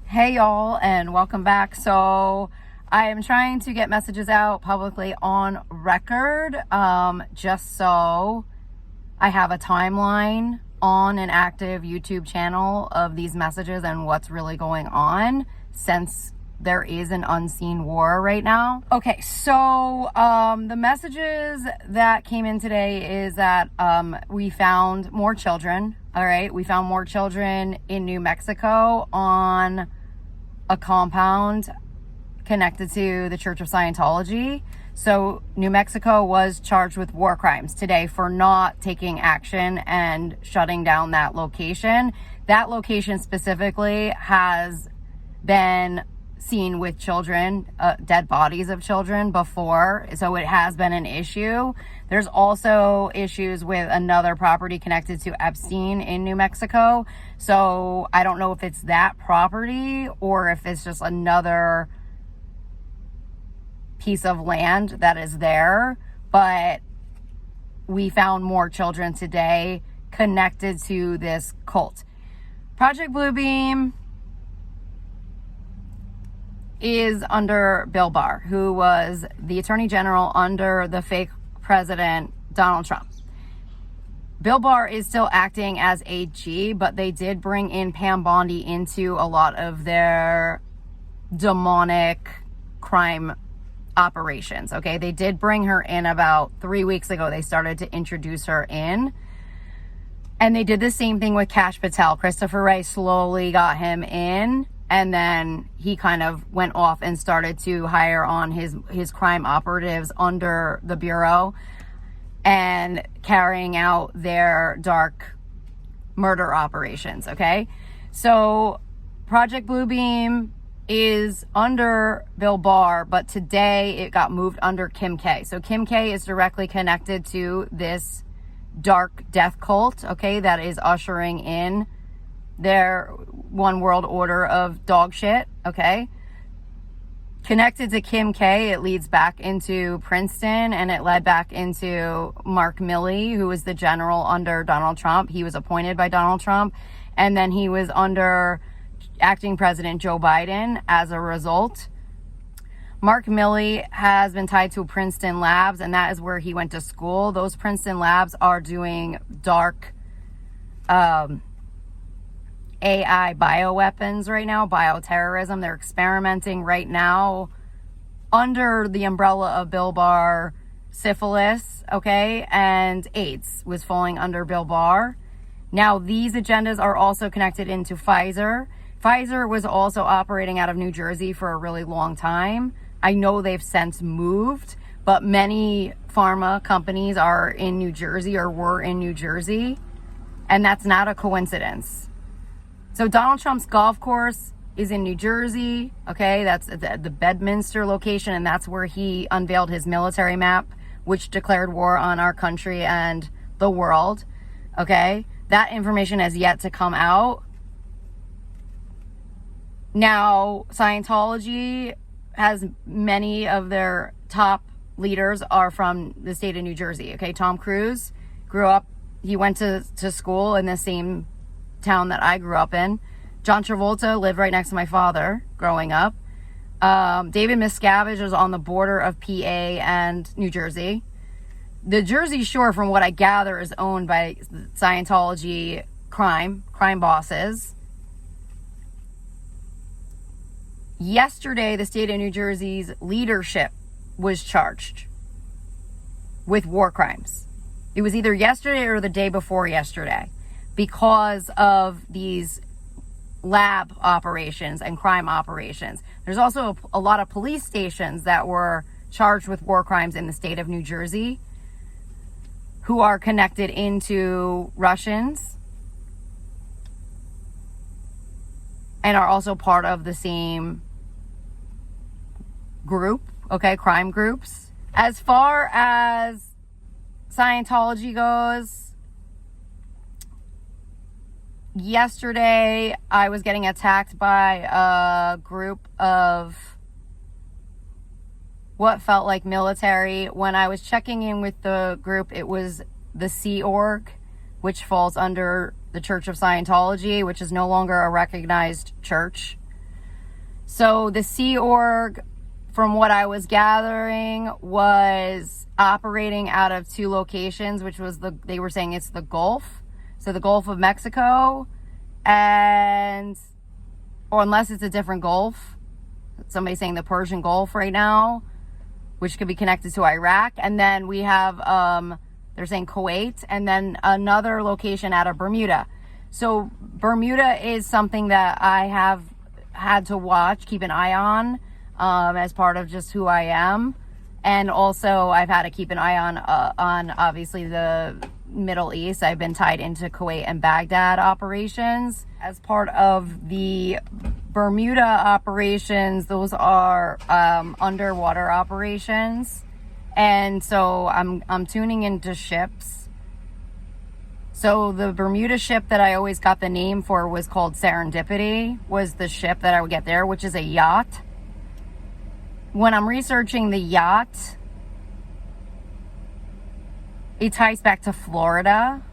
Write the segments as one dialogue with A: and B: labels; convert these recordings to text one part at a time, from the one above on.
A: Hey y'all, and welcome back. So I am trying to get messages out publicly on record, just so I have a timeline on an active YouTube channel of these messages and what's really going on, since there is an unseen war right now. Okay, so the messages that came in today is that we found more children. All right, we found more children in New Mexico on a compound connected to the Church of Scientology. So New Mexico was charged with war crimes today for not taking action and shutting down that location. That location specifically has been seen with children, dead bodies of children before, so it has been an issue. There's also issues with another property connected to Epstein in New Mexico. So I don't know if it's that property or if it's just another piece of land that is there. But we found more children today connected to this cult. Project Bluebeam is under Bill Barr, who was the Attorney General under the fake President Donald Trump. Bill Barr is still acting as AG, but they did bring in Pam Bondi into a lot of their demonic crime operations, okay? They did bring her in about 3 weeks ago. They started to introduce her in. And they did the same thing with Kash Patel. Christopher Wray slowly got him in, and then he kind of went off and started to hire on his crime operatives under the Bureau and carrying out their dark murder operations, okay? So Project Bluebeam is under Bill Barr, but today it got moved under Kim K. So Kim K is directly connected to this dark death cult, okay, that is ushering in their one world order of dog shit, okay? Connected to Kim K, it leads back into Princeton, and it led back into Mark Milley, who was the general under Donald Trump. He was appointed by Donald Trump, and then he was under acting President Joe Biden as a result. Mark Milley has been tied to Princeton labs, and that is where he went to school. Those Princeton labs are doing dark AI bioweapons right now, bioterrorism. They're experimenting right now under the umbrella of Bill Barr. Syphilis, okay, and AIDS was falling under Bill Barr. Now, these agendas are also connected into Pfizer. Pfizer was also operating out of New Jersey for a really long time. I know they've since moved, but many pharma companies are in New Jersey or were in New Jersey, and that's not a coincidence. So Donald Trump's golf course is in New Jersey, okay? That's the Bedminster location, and that's where he unveiled his military map, which declared war on our country and the world, okay? That information has yet to come out. Now, Scientology has many of their top leaders are from the state of New Jersey, okay? Tom Cruise grew up, he went to school in the same town that I grew up in. John Travolta lived right next to my father growing up. David Miscavige is on the border of PA and New Jersey. The Jersey Shore, from what I gather, is owned by Scientology crime bosses. Yesterday, the state of New Jersey's leadership was charged with war crimes. It was either yesterday or the day before yesterday, because of these lab operations and crime operations. There's also a lot of police stations that were charged with war crimes in the state of New Jersey who are connected into Russians and are also part of the same group, okay, crime groups. As far as Scientology goes, yesterday I was getting attacked by a group of what felt like military. When I was checking in with the group, it was the Sea Org, which falls under the Church of Scientology, which is no longer a recognized church. So the Sea Org, from what I was gathering, was operating out of 2 locations, which was they were saying it's the Gulf. So the Gulf of Mexico, or unless it's a different Gulf. Somebody's saying the Persian Gulf right now, which could be connected to Iraq. And then we have, they're saying Kuwait, and then another location out of Bermuda. So Bermuda is something that I have had to watch, keep an eye on, as part of just who I am. And also I've had to keep an eye on obviously the Middle East. I've been tied into Kuwait and Baghdad operations. As part of the Bermuda operations, those are underwater operations. And so I'm tuning into ships. So the Bermuda ship that I always got the name for was called Serendipity, was the ship that I would get there, which is a yacht. When I'm researching the yacht, it ties back to Florida.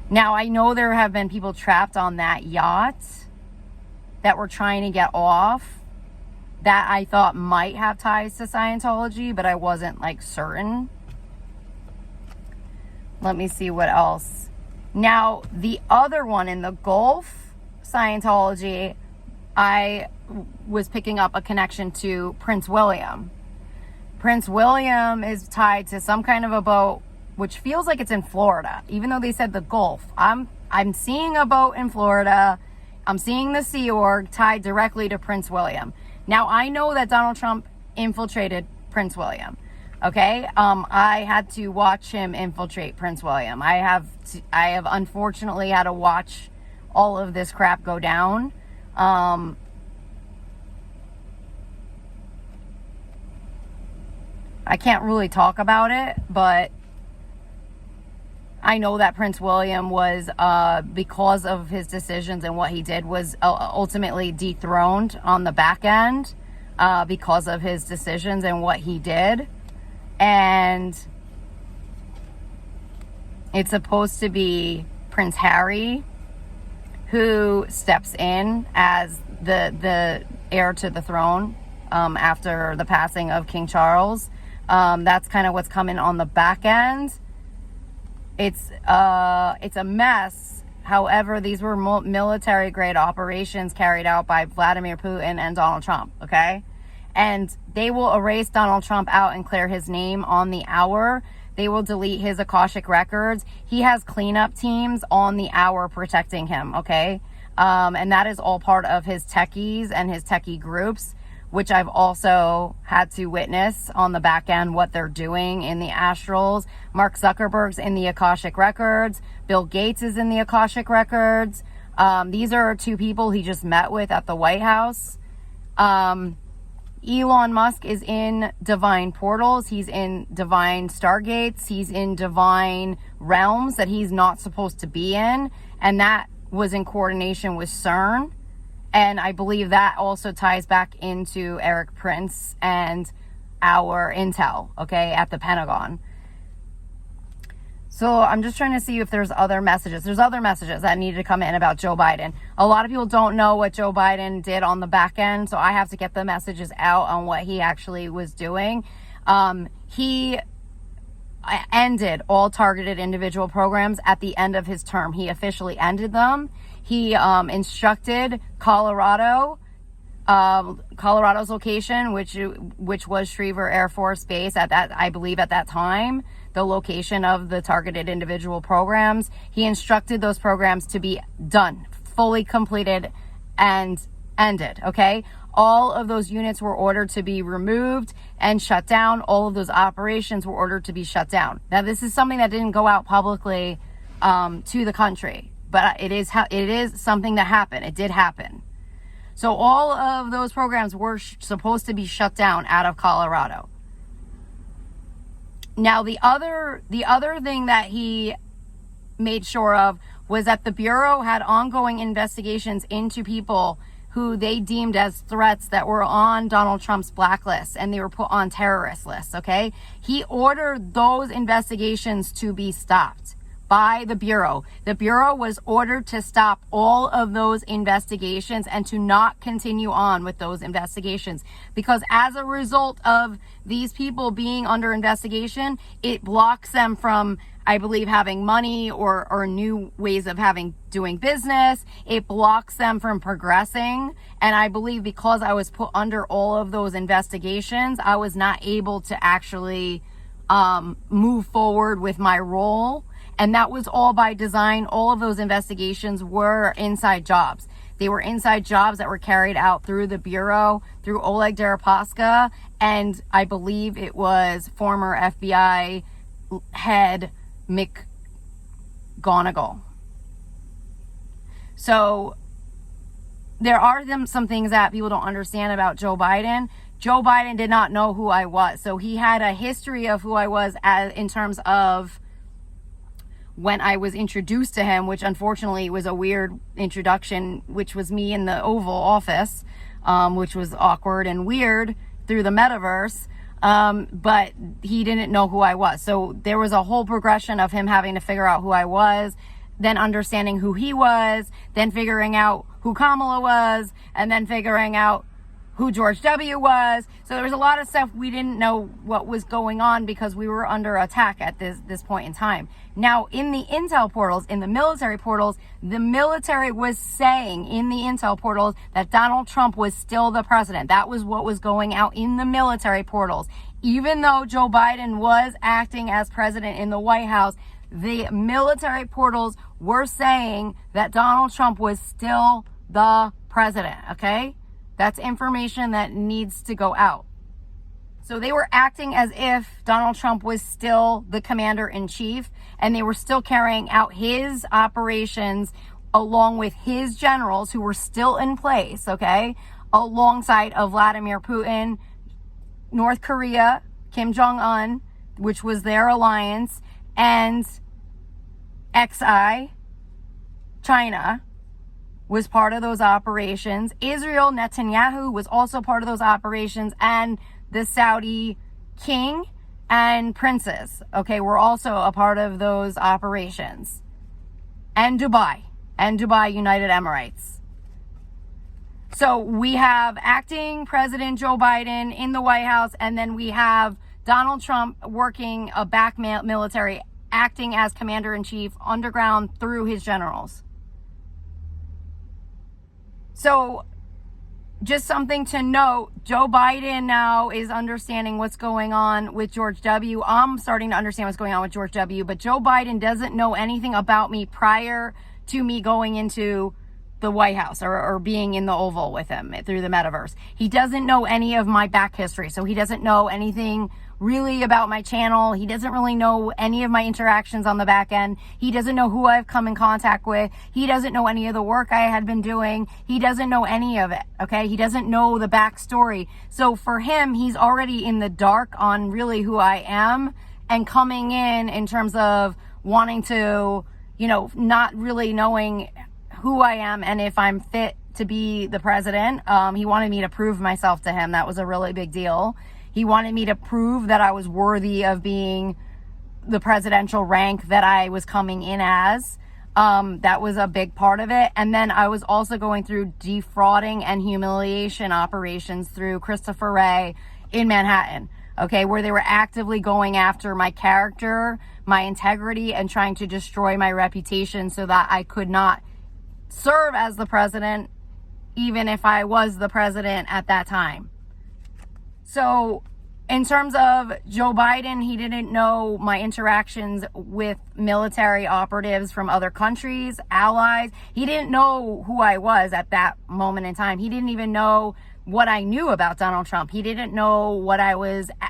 A: Now, I know there have been people trapped on that yacht that were trying to get off that I thought might have ties to Scientology, but I wasn't like certain. Let me see what else. Now, the other one in the Gulf, Scientology, I was picking up a connection to Prince William. Prince William is tied to some kind of a boat, which feels like it's in Florida, even though they said the Gulf. I'm seeing a boat in Florida. I'm seeing the Sea Org tied directly to Prince William. Now, I know that Donald Trump infiltrated Prince William. Okay, I had to watch him infiltrate Prince William. I have unfortunately had to watch all of this crap go down. I can't really talk about it, but I know that Prince William was, because of his decisions and what he did, was ultimately dethroned on the back end because of his decisions and what he did. And it's supposed to be Prince Harry who steps in as the heir to the throne after the passing of King Charles. That's kind of what's coming on the back end. It's a mess. However, these were military grade operations carried out by Vladimir Putin and Donald Trump, okay? And they will erase Donald Trump out and clear his name on the hour. They will delete his Akashic records. He has cleanup teams on the hour protecting him, okay? And that is all part of his techies and his techie groups, which I've also had to witness on the back end what they're doing in the astrals. Mark Zuckerberg's in the Akashic records. Bill Gates is in the Akashic records. These are 2 people he just met with at the White House. Elon Musk is in divine portals. He's in divine stargates. He's in divine realms that he's not supposed to be in. And that was in coordination with CERN. And I believe that also ties back into Eric Prince and our intel, okay, at the Pentagon. So I'm just trying to see if there's other messages. There's other messages that need to come in about Joe Biden. A lot of people don't know what Joe Biden did on the back end, so I have to get the messages out on what he actually was doing. He ended all targeted individual programs at the end of his term. He officially ended them. He instructed Colorado's location, which was Schriever Air Force Base at that, I believe at that time, the location of the targeted individual programs. He instructed those programs to be done, fully completed and ended, okay? All of those units were ordered to be removed and shut down. All of those operations were ordered to be shut down. Now, this is something that didn't go out publicly to the country, but it is something that happened. It did happen. So all of those programs were supposed to be shut down out of Colorado. Now, the other thing that he made sure of was that the Bureau had ongoing investigations into people who they deemed as threats that were on Donald Trump's blacklist, and they were put on terrorist lists, okay? He ordered those investigations to be stopped by the Bureau. The Bureau was ordered to stop all of those investigations and to not continue on with those investigations, because as a result of these people being under investigation, it blocks them from, I believe, having money or new ways of doing business. It blocks them from progressing. And I believe because I was put under all of those investigations, I was not able to actually move forward with my role. And that was all by design. All of those investigations were inside jobs. They were inside jobs that were carried out through the Bureau, through Oleg Deripaska, and I believe it was former FBI head McGonigal. So there are some things that people don't understand about Joe Biden. Joe Biden did not know who I was. So he had a history of who I was in terms of when I was introduced to him, which unfortunately was a weird introduction, which was me in the Oval Office, which was awkward and weird through the metaverse. But he didn't know who I was. So there was a whole progression of him having to figure out who I was, then understanding who he was, then figuring out who Kamala was, and then figuring out who George W. was. So there was a lot of stuff we didn't know what was going on because we were under attack at this point in time. Now, in the intel portals, in the military portals, the military was saying in the intel portals that Donald Trump was still the president. That was what was going out in the military portals. Even though Joe Biden was acting as president in the White House, the military portals were saying that Donald Trump was still the president, okay? That's information that needs to go out. So they were acting as if Donald Trump was still the commander-in-chief, and they were still carrying out his operations along with his generals who were still in place, okay, alongside of Vladimir Putin, North Korea, Kim Jong-un, which was their alliance, and XI, China, was part of those operations. Israel, Netanyahu, was also part of those operations, and the Saudi king and princes, okay, were also a part of those operations. And Dubai, United Emirates. So we have acting President Joe Biden in the White House, and then we have Donald Trump working a back military, acting as commander-in-chief underground through his generals. So just something to note, Joe Biden now is understanding what's going on with George W. I'm starting to understand what's going on with George W., but Joe Biden doesn't know anything about me prior to me going into the White House or being in the Oval with him through the metaverse. He doesn't know any of my back history, so he doesn't know anything really about my channel. He doesn't really know any of my interactions on the back end. He doesn't know who I've come in contact with. He doesn't know any of the work I had been doing. He doesn't know any of it, okay? He doesn't know the backstory. So for him, he's already in the dark on really who I am, and coming in terms of wanting to, not really knowing who I am and if I'm fit to be the president. He wanted me to prove myself to him. That was a really big deal. He wanted me to prove that I was worthy of being the presidential rank that I was coming in as. That was a big part of it. And then I was also going through defrauding and humiliation operations through Christopher Wray in Manhattan, okay, where they were actively going after my character, my integrity, and trying to destroy my reputation so that I could not serve as the president, even if I was the president at that time. So in terms of Joe Biden, he didn't know my interactions with military operatives from other countries, allies. He didn't know who I was at that moment in time. He didn't even know what I knew about Donald Trump. He didn't know what I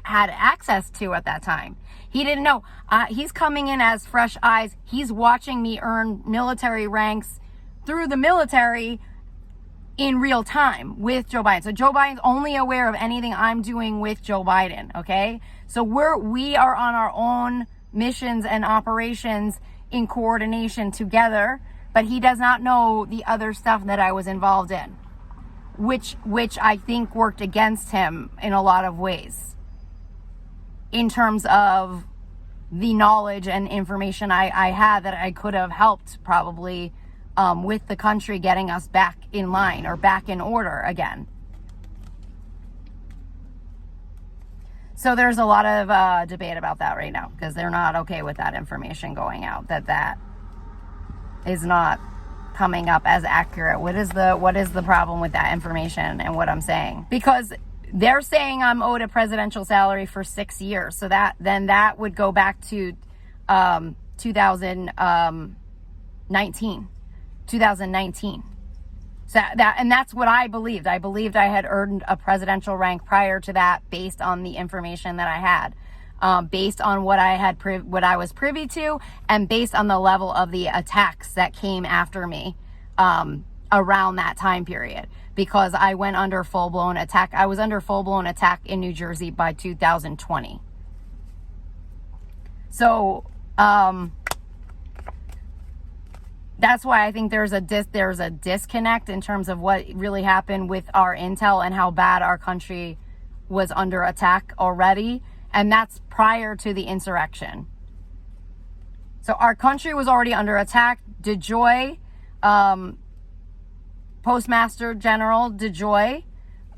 A: had access to at that time. He didn't know. He's coming in as fresh eyes. He's watching me earn military ranks through the military in real time with Joe Biden. So Joe Biden's only aware of anything I'm doing with Joe Biden, okay? So we are on our own missions and operations in coordination together, but he does not know the other stuff that I was involved in, which I think worked against him in a lot of ways in terms of the knowledge and information I had that I could have helped probably with the country getting us back in line or back in order again. So there's a lot of debate about that right now because they're not okay with that information going out, that is not coming up as accurate. What is the problem with that information and what I'm saying? Because they're saying I'm owed a presidential salary for 6 years. So that would go back to 2019. So that's what I believed. I believed I had earned a presidential rank prior to that based on the information that I had, based on what I was privy to, and based on the level of the attacks that came after me around that time period. Because I went under full-blown attack. I was under full-blown attack in New Jersey by 2020. So that's why I think there's a disconnect in terms of what really happened with our intel and how bad our country was under attack already. And that's prior to the insurrection. So our country was already under attack. DeJoy, Postmaster General DeJoy,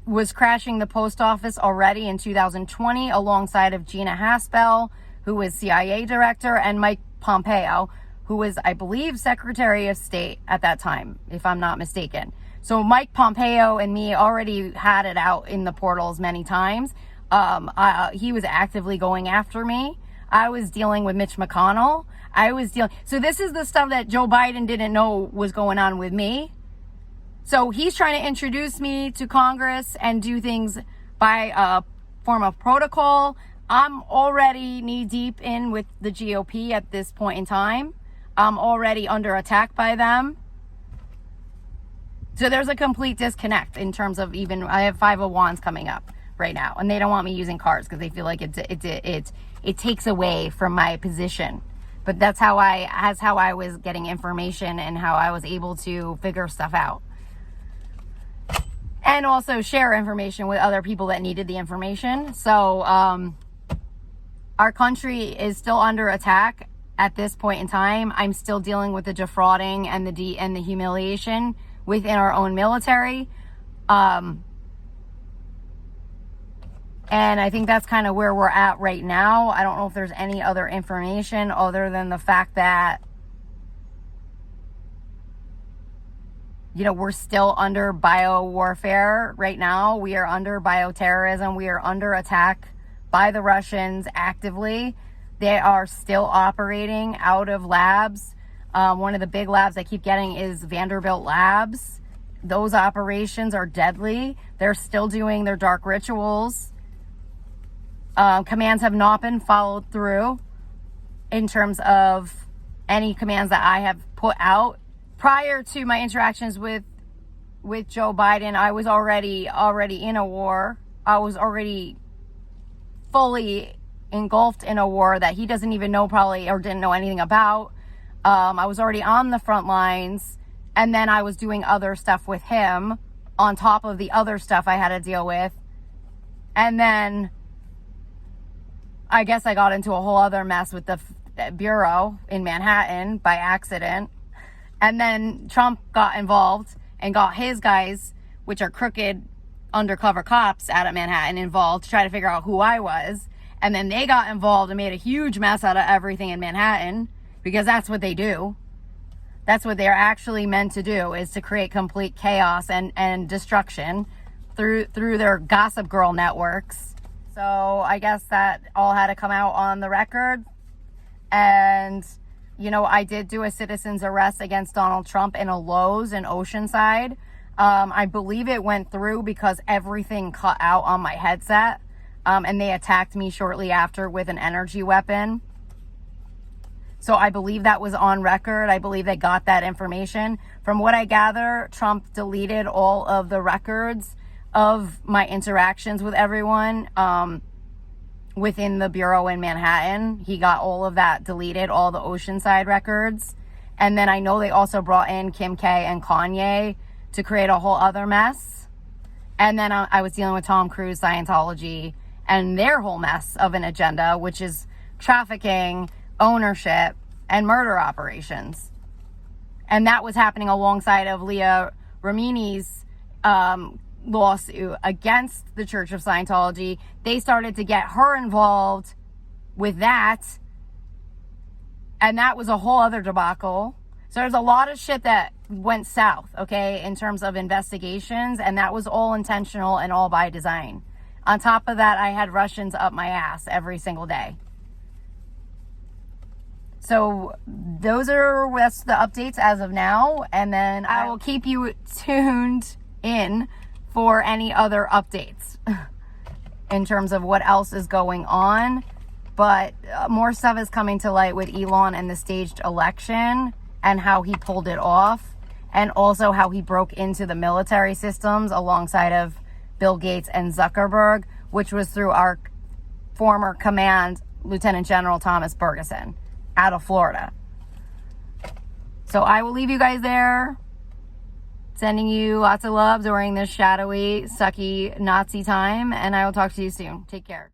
A: was crashing the post office already in 2020 alongside of Gina Haspel, who was CIA director, and Mike Pompeo, who was, I believe, Secretary of State at that time, if I'm not mistaken. So Mike Pompeo and me already had it out in the portals many times. He was actively going after me. I was dealing with Mitch McConnell. So this is the stuff that Joe Biden didn't know was going on with me. So he's trying to introduce me to Congress and do things by a form of protocol. I'm already knee deep in with the GOP at this point in time. I'm already under attack by them. So there's a complete disconnect in terms of I have 5 of Wands coming up right now, and they don't want me using cards because they feel like it takes away from my position. But that's how I was getting information and how I was able to figure stuff out. And also share information with other people that needed the information. So our country is still under attack at this point in time. I'm still dealing with the defrauding and the humiliation within our own military. And I think that's kind of where we're at right now. I don't know if there's any other information other than the fact that, we're still under bio warfare right now. We are under bioterrorism. We are under attack by the Russians actively. They are still operating out of labs. One of the big labs I keep getting is Vanderbilt Labs. Those operations are deadly. They're still doing their dark rituals. Commands have not been followed through in terms of any commands that I have put out. Prior to my interactions with Joe Biden, I was already in a war. I was already fully engulfed in a war that he doesn't even know probably or didn't know anything about. I was already on the front lines, and then I was doing other stuff with him on top of the other stuff I had to deal with. And then I guess I got into a whole other mess with the bureau in Manhattan by accident. And then Trump got involved and got his guys, which are crooked undercover cops out of Manhattan, involved to try to figure out who I was. And then they got involved and made a huge mess out of everything in Manhattan, because that's what they do. That's what they're actually meant to do, is to create complete chaos and destruction through their gossip girl networks. So I guess that all had to come out on the record. And I did do a citizen's arrest against Donald Trump in a Lowe's in Oceanside. I believe it went through because everything cut out on my headset. And they attacked me shortly after with an energy weapon. So I believe that was on record. I believe they got that information. From what I gather, Trump deleted all of the records of my interactions with everyone within the bureau in Manhattan. He got all of that deleted, all the Oceanside records. And then I know they also brought in Kim K and Kanye to create a whole other mess. And then I was dealing with Tom Cruise, Scientology, and their whole mess of an agenda, which is trafficking, ownership, and murder operations. And that was happening alongside of Leah Remini's lawsuit against the Church of Scientology. They started to get her involved with that, and that was a whole other debacle. So there's a lot of shit that went south, okay, in terms of investigations, and that was all intentional and all by design. On top of that, I had Russians up my ass every single day. So those are the updates as of now, and then I will keep you tuned in for any other updates in terms of what else is going on. But more stuff is coming to light with Elon and the staged election and how he pulled it off, and also how he broke into the military systems alongside of Bill Gates and Zuckerberg, which was through our former command, Lieutenant General Thomas Ferguson, out of Florida. So I will leave you guys there. Sending you lots of love during this shadowy, sucky Nazi time, and I will talk to you soon. Take care.